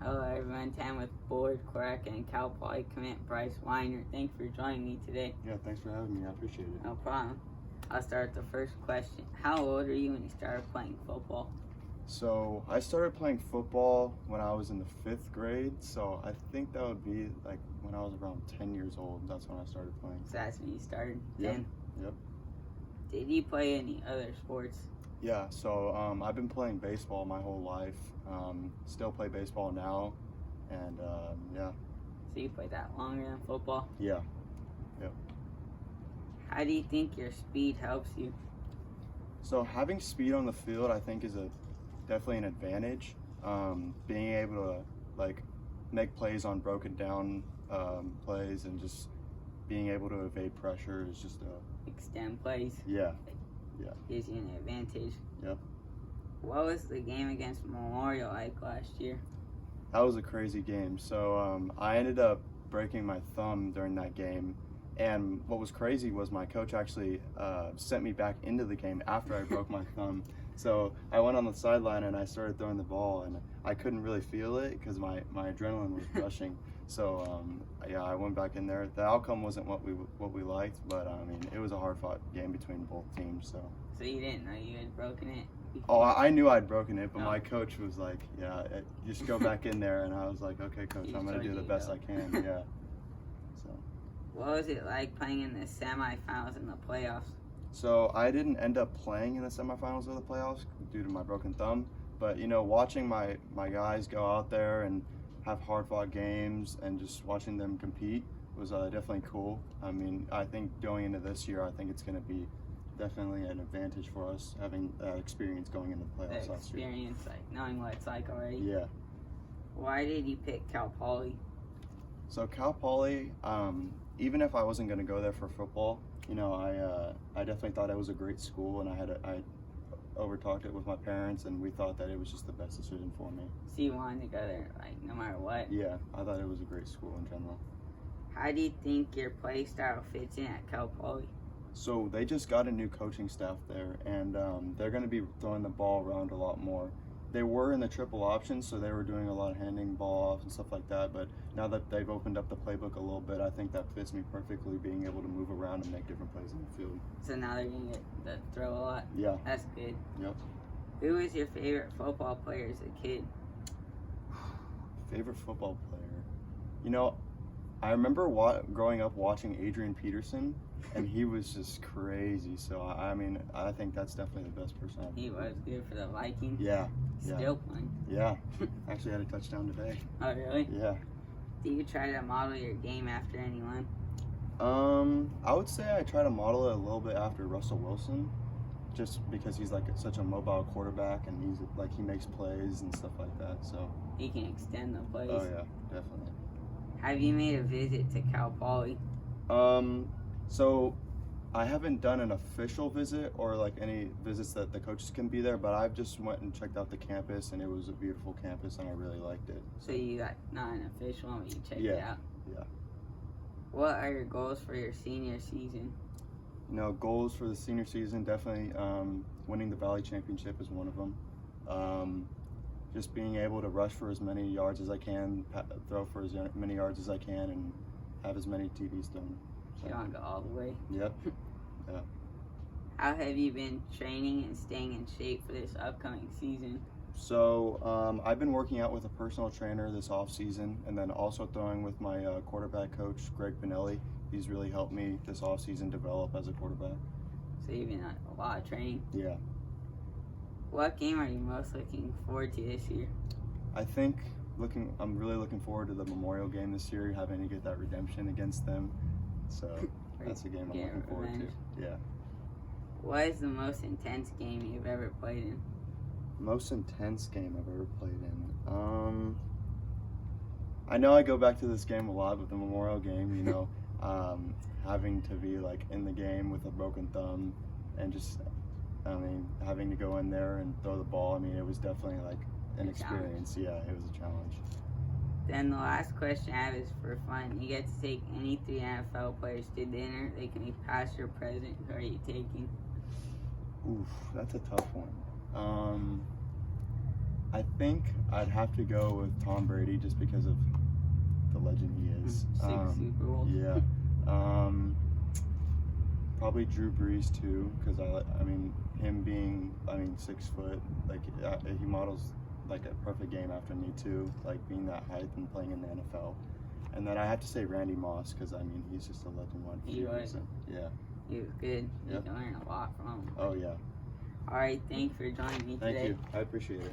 Hello everyone, I'm with Bullard, and Cal Poly commit Bryce Weiner. Thanks for joining me today. Yeah, thanks for having me. I appreciate it. No problem. I'll start with the first question. How old are you when you started playing football? So I started playing football when I was in the 5th grade. So I think that would be like when I was around 10 years old. That's when I started playing. So that's when you started? Yep. 10? Yep. Did you play any other sports? Yeah, so I've been playing baseball my whole life. Still play baseball now. And yeah. So you played that longer than football? Yeah. Yep. How do you think your speed helps you? So having speed on the field, I think, is definitely an advantage. Being able to like make plays on broken down plays and just being able to evade pressure is just extend plays. Yeah. Gives you an advantage. Yep. What was the game against Memorial like last year? That was a crazy game. So I ended up breaking my thumb during that game. And what was crazy was my coach actually sent me back into the game after I broke my thumb. So I went on the sideline and I started throwing the ball, and I couldn't really feel it because my adrenaline was rushing. So yeah, I went back in there. The outcome wasn't what we liked, but I mean, it was a hard-fought game between both teams. So you didn't know you had broken it before? Oh, I knew I'd broken it, but my coach was like, "Yeah, just go back in there." And I was like, "Okay, coach, I'm gonna do the best I can." Yeah. So. What was it like playing in the semifinals and the playoffs? So I didn't end up playing in the semifinals of the playoffs due to my broken thumb, but watching my guys go out there and have hard-fought games and just watching them compete was definitely cool. I mean, I think going into this year, I think it's going to be definitely an advantage for us having that experience going into the playoffs last year. Experience, like knowing what it's like already. Yeah. Why did you pick Cal Poly? So Cal Poly, even if I wasn't going to go there for football, I definitely thought it was a great school, and I overtalked it with my parents, and we thought that it was just the best decision for me. So you wanted to go there, like, no matter what? Yeah, I thought it was a great school in general. How do you think your play style fits in at Cal Poly? So they just got a new coaching staff there, and they're going to be throwing the ball around a lot more. They were in the triple option, so they were doing a lot of handing ball off and stuff like that, but now that they've opened up the playbook a little bit, I think that fits me perfectly, being able to move around and make different plays in the field. So now they're going to get to throw a lot? Yeah. That's good. Yep. Who was your favorite football player as a kid? Favorite football player? I remember growing up watching Adrian Peterson, and he was just crazy. So, I mean, I think that's definitely the best person I've He was good for the Vikings. Yeah. Still playing. Yeah. Actually had a touchdown today. Oh, really? Yeah. Do you try to model your game after anyone? I would say I try to model it a little bit after Russell Wilson, just because he's like such a mobile quarterback, and he makes plays and stuff like that. So he can extend the plays. Oh yeah, definitely. Have you made a visit to Cal Poly? So I haven't done an official visit or like any visits that the coaches can be there, but I've just went and checked out the campus, and it was a beautiful campus, and I really liked it. So you got not an official one, but you checked it out? Yeah. What are your goals for your senior season? Goals for the senior season, definitely winning the Valley Championship is one of them. Just being able to rush for as many yards as I can, throw for as many yards as I can, and have as many TDs done. So you want to go all the way? Yep. Yeah. How have you been training and staying in shape for this upcoming season? So I've been working out with a personal trainer this off season, and then also throwing with my quarterback coach, Greg Pinelli. He's really helped me this off season develop as a quarterback. So you've been a lot of training? Yeah. What game are you most looking forward to this year? I think I'm really looking forward to the Memorial game this year, having to get that redemption against them. So that's a game I'm looking forward to. Yeah. What is the most intense game you've ever played in? Most intense game I've ever played in. I know I go back to this game a lot with the Memorial game, having to be like in the game with a broken thumb and just, having to go in there and throw the ball. It was definitely like an experience. Yeah, it was a challenge. Then the last question I have is for fun. You get to take any 3 NFL players to dinner. They can be past or present. Who are you taking? Oof, that's a tough one. I think I'd have to go with Tom Brady just because of the legend he is. 6 Super Bowls. Yeah. Probably Drew Brees too, because I mean, him being 6 foot, like he models like a perfect game after me too, like being that height and playing in the NFL. And then I have to say Randy Moss, because I mean he's just a legend one. He was. Yeah. He was good. Yep. You learned a lot from him. Oh yeah. All right, thanks for joining me today. Thank you. I appreciate it.